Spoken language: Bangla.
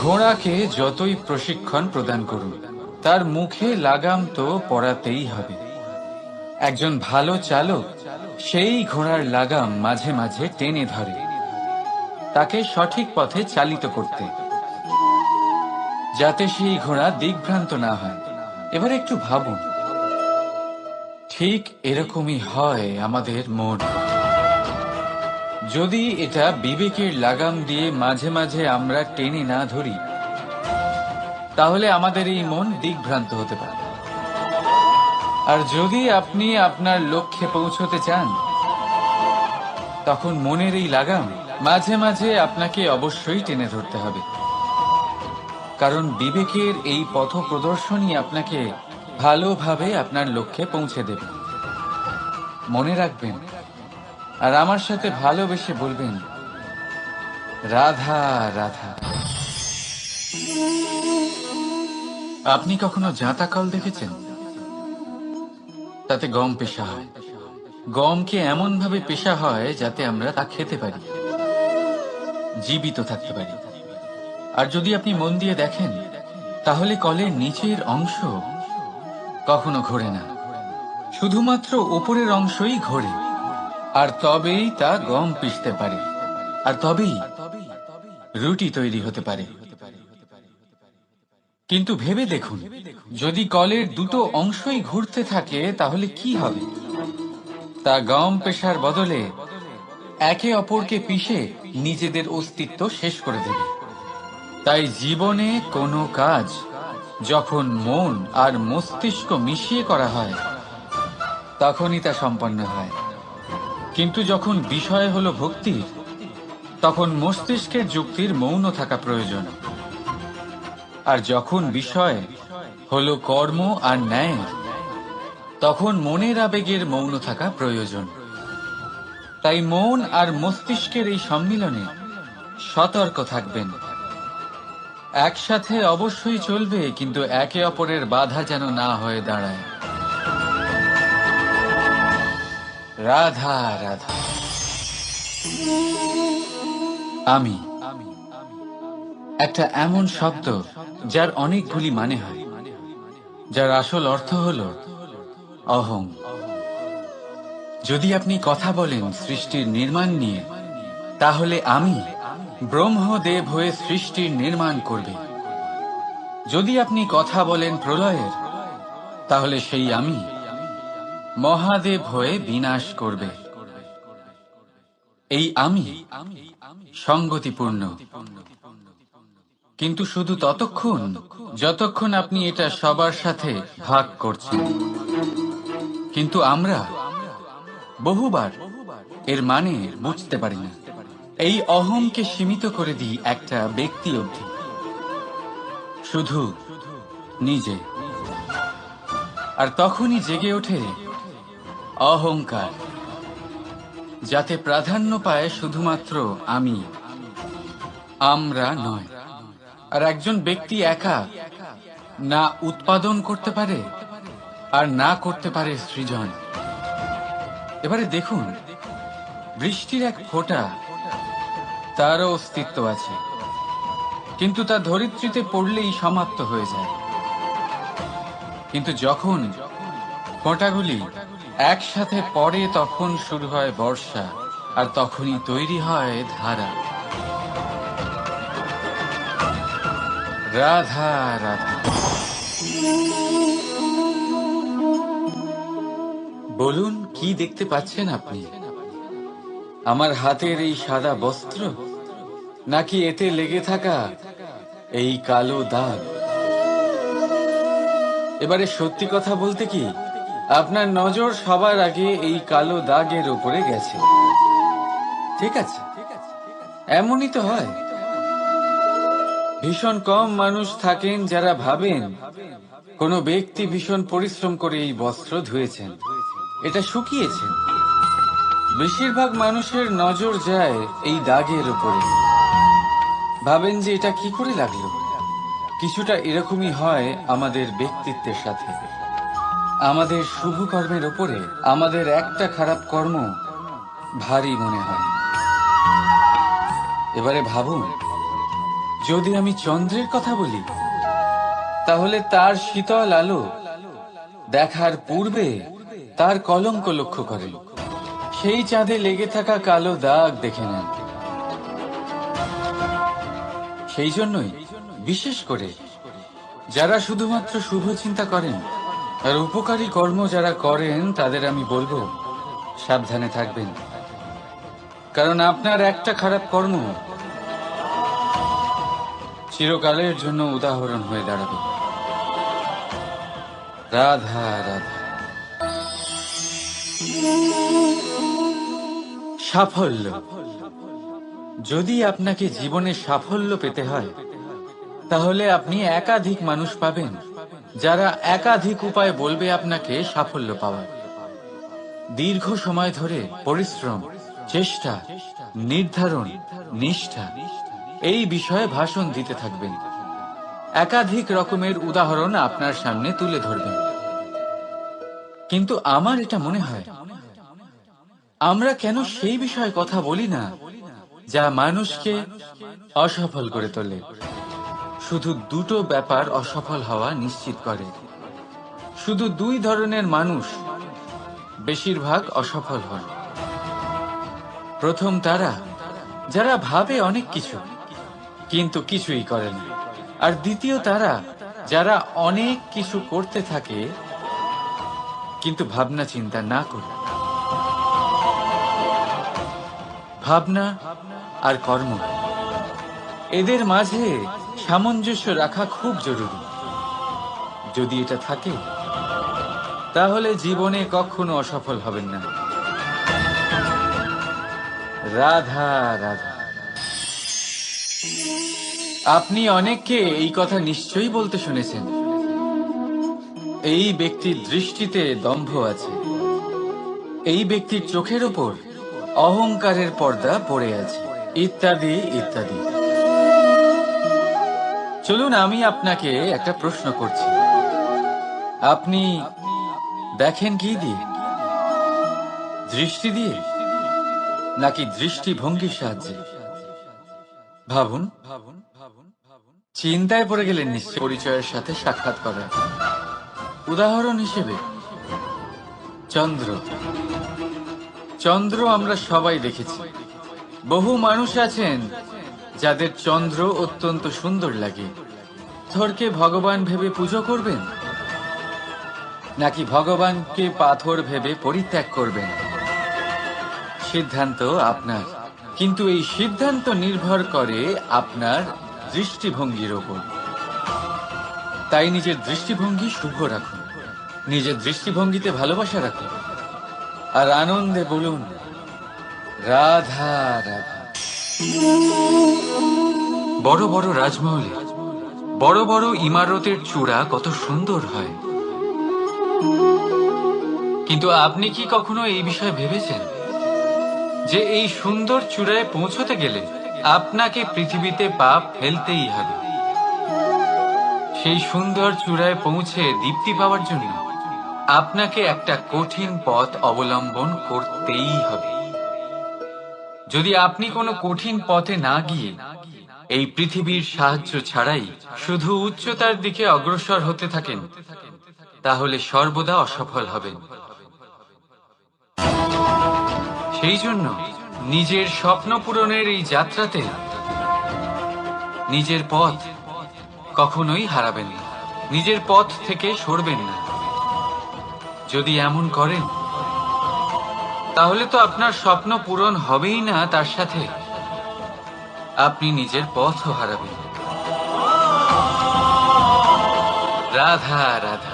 ঘোড়াকে যতই প্রশিক্ষণ প্রদান করুন, তার মুখে লাগাম তো পরাতেই হবে। একজন ভালো চালক সেই ঘোড়ার লাগাম মাঝে মাঝে টেনে ধরে, তাকে সঠিক পথে চালিত করতে, যাতে সেই ঘোড়া দিকভ্রান্ত না হয়। এবার একটু ভাবুন, ঠিক এরকমই হয় আমাদের মন। যদি এটা বিবেকের লাগাম দিয়ে মাঝে মাঝে আমরা টেনে না ধরি, তাহলে আমাদের এই মন দিকভ্রান্ত হতে পারে। আর যদি আপনি আপনার লক্ষ্যে পৌঁছতে চান, তখন মনের এই লাগাম মাঝে মাঝে আপনাকে অবশ্যই টেনে ধরতে হবে, কারণ বিবেকের এই পথ প্রদর্শনই আপনাকে ভালোভাবে আপনার লক্ষ্যে পৌঁছে দেবে। মনে রাখবেন, আর আমার সাথে ভালোবেসে বলবেন, রাধা রাধা। আপনি কখনো জাঁতা কল দেখেছেন? তাতে গম পেষা হয়। গমকে এমন ভাবে পেষা হয় যাতে আমরা তা খেতে পারি, জীবিত থাকতে পারি। আর যদি আপনি মন দিয়ে দেখেন, তাহলে কলের নিচের অংশ কখনো ঘোরে না, শুধুমাত্র উপরের অংশই ঘোরে। আর তবেই তা গম পিষতে পারে, আর তবেই রুটি তৈরি হতে পারে। কিন্তু ভেবে দেখুন, যদি কলের দুটো অংশই ঘুরতে থাকে, তাহলে কি হবে? তা গম পেশার বদলে একে অপরকে পিষে নিজেদের অস্তিত্ব শেষ করে দেবে। তাই জীবনে কোনো কাজ যখন মন আর মস্তিষ্ক মিশিয়ে করা হয়, তখনই তা সম্পন্ন হয়। কিন্তু যখন বিষয় হলো ভক্তির, তখন মস্তিষ্কের যুক্তির মৌন থাকা প্রয়োজন। আর যখন বিষয় হলো কর্ম আর ন্যায়, তখন মনের আবেগের মৌন থাকা প্রয়োজন। তাই মন আর মস্তিষ্কের এই সম্মিলনে সতর্ক থাকবেন। একসাথে অবশ্যই চলবে, কিন্তু একে অপরের বাধা যেন না হয়ে দাঁড়ায়। রাধা রাধা। আমি একটা এমন শব্দ যার অনেকগুলি মানে হয়, যার আসল অর্থ হল অহং। যদি আপনি কথা বলেন সৃষ্টির নির্মাণ নিয়ে, তাহলে আমি ব্রহ্মদেব হয়ে সৃষ্টির নির্মাণ করবে। যদি আপনি কথা বলেন প্রলয়ের, তাহলে সেই আমি মহাদেব হয়ে বিনাশ করবে। এই আমি সঙ্গতিপূর্ণ, কিন্তু শুধু ততক্ষণ যতক্ষণ আপনি এটা সবার সাথে ভাগ করছেন। কিন্তু আমরা বহুবার এর মানে বুঝতে পারি না। এই অহংকে সীমিত করে দিই একটা ব্যক্তি অবধি, শুধু নিজে। আর তখনই জেগে ওঠে অহংকার, যাতে প্রাধান্য পায় শুধুমাত্র আমি, আমরা নয়। আর একজন ব্যক্তি একা না উৎপাদন করতে পারে আর না করতে পারে সৃজন। এবারে দেখুন, বৃষ্টির এক ফোঁটা, তারও অস্তিত্ব আছে, কিন্তু তা ধরিত্রীতে পড়লেই সমাপ্ত হয়ে যায়। কিন্তু যখন ফোঁটাগুলি একসাথে পড়ে, তখন শুরু হয় বর্ষা, আর তখনই তৈরি হয় ধারা। রাধা রাধা। বলুন, কি দেখতে পাচ্ছেন আপনি? আমার হাতের এই সাদা বস্ত্র, নাকি এতে লেগে থাকা এই কালো দাগ? এবারে সত্যি কথা বলতে কি, আপনার নজর সবার আগে এই কালো দাগের উপরে গেছে। ঠিক আছে, এমনই তো হয়। ভীষণ কম মানুষ থাকেন যারা ভাবেন কোনো ব্যক্তি ভীষণ পরিশ্রম করে এই বস্ত্র ধুয়েছেন, এটা শুকিয়েছেন। বেশিরভাগ মানুষের নজর যায় এই দাগের উপরে, ভাবেন যে এটা কি করে লাগলো। কিছুটা এরকমই হয় আমাদের ব্যক্তিত্বের সাথে। আমাদের শুভ কর্মের ওপরে আমাদের একটা খারাপ কর্ম ভারী মনে হয়। এবারে ভাবুন, যদি আমি চন্দ্রের কথা বলি, তাহলে তার শীতল আলো দেখার পূর্বে তার কলঙ্ক লক্ষ্য করেন। সেই চাঁদে লেগে থাকা কালো দাগ দেখে নেন। সেই জন্যই বিশেষ করে যারা শুধুমাত্র শুভ চিন্তা করেন আর উপকারী কর্ম যারা করেন, তাদের আমি বলবো সাবধানে থাকবেন। কারণ আপনার একটা খারাপ কর্ম চিরকালের জন্য উদাহরণ হয়ে দাঁড়াবে। রাধা রাধা। সাফল্য। যদি আপনাকে জীবনে সাফল্য পেতে হয়, তাহলে আপনি একাধিক মানুষ পাবেন যারা একাধিক উপায় বলবে আপনাকে সাফল্য পাওয়ার। দীর্ঘ সময় ধরে পরিশ্রম, চেষ্টা, নির্ধারণ, নিষ্ঠা এই বিষয়ে ভাষণ দিতে থাকবেন। একাধিক রকমের উদাহরণ আপনার সামনে তুলে ধরবেন। কিন্তু আমার এটা মনে হয়, আমরা কেন সেই বিষয়ে কথা বলি না যা মানুষকে অসফল করে তোলে? শুধু দুটো ব্যাপার অসফল হওয়া নিশ্চিত করে। শুধু দুই ধরনের মানুষ বেশিরভাগ অসফল হয়। প্রথম তারা যারা ভাবে অনেক কিছু কিন্তু কিছুই করে না। আর দ্বিতীয় তারা যারা অনেক কিছু করতে থাকে কিন্তু ভাবনা চিন্তা না করে। ভাবনা আর কর্ম, এদের মাঝে সামঞ্জস্য রাখা খুব জরুরি। যদি এটা থাকে, তাহলে জীবনে কখনো অসফল হবেন না। রাধা রাধা। আপনি অনেককে এই কথা নিশ্চয়ই বলতে শুনেছেন, এই ব্যক্তির দৃষ্টিতে দম্ভ আছে, এই ব্যক্তির চোখের ওপর অহংকারের পর্দা পড়ে আছে, ইত্যাদি ইত্যাদি। চলুন আমি আপনাকে একটা প্রশ্ন করছি। আপনি দেখেন কি দিয়ে? দৃষ্টি দিয়ে নাকি দৃষ্টিভঙ্গির সাহায্যে? ভাবুন। চিন্তায় পড়ে গেলেন নিশ্চয় পরিচয়ের সাথে সাক্ষাৎ করা। উদাহরণ হিসেবে চন্দ্র। চন্দ্র আমরা সবাই দেখেছি। বহু মানুষ আছেন যাদের চন্দ্র অত্যন্ত সুন্দর লাগে। পাথরকে ভগবান ভেবে পুজো করবেন নাকি ভগবানকে পাথর ভেবে পরিত্যাগ করবেন? সিদ্ধান্ত আপনার। কিন্তু এই সিদ্ধান্ত নির্ভর করে আপনার দৃষ্টিভঙ্গির ওপর। তাই নিজের দৃষ্টিভঙ্গি শুভ রাখুন, নিজের দৃষ্টিভঙ্গিতে ভালোবাসা রাখুন, আর আনন্দে বলুন রাধা রাধা। বড় বড় রাজমহলে বড় বড় ইমারতের চূড়া কত সুন্দর হয়, কিন্তু আপনি কি কখনো এই বিষয়ে ভেবেছেন যে এই সুন্দর চূড়ায় পৌঁছতে গেলে আপনাকে পৃথিবীতে পা ফেলতেই হবে? সেই সুন্দর চূড়ায় পৌঁছে দীপ্তি পাওয়ার জন্য আপনাকে একটা কঠিন পথ অবলম্বন করতেই হবে। যদি আপনি কোনো কঠিন পথে না গিয়ে এই পৃথিবীর সাহায্য ছাড়াই শুধু উচ্চতার দিকে অগ্রসর হতে থাকেন, তাহলে সর্বদা অসফল হবেন। সেই জন্য নিজের স্বপ্ন পূরণের এই যাত্রাতে নিজের পথ কখনোই হারাবেন না, নিজের পথ থেকে সরবেন না। যদি এমন করেন, তাহলে তো আপনার স্বপ্ন পূরণ হবেই না, তার সাথে আপনি নিজের পথও হারাবেন। রাধা রাধা।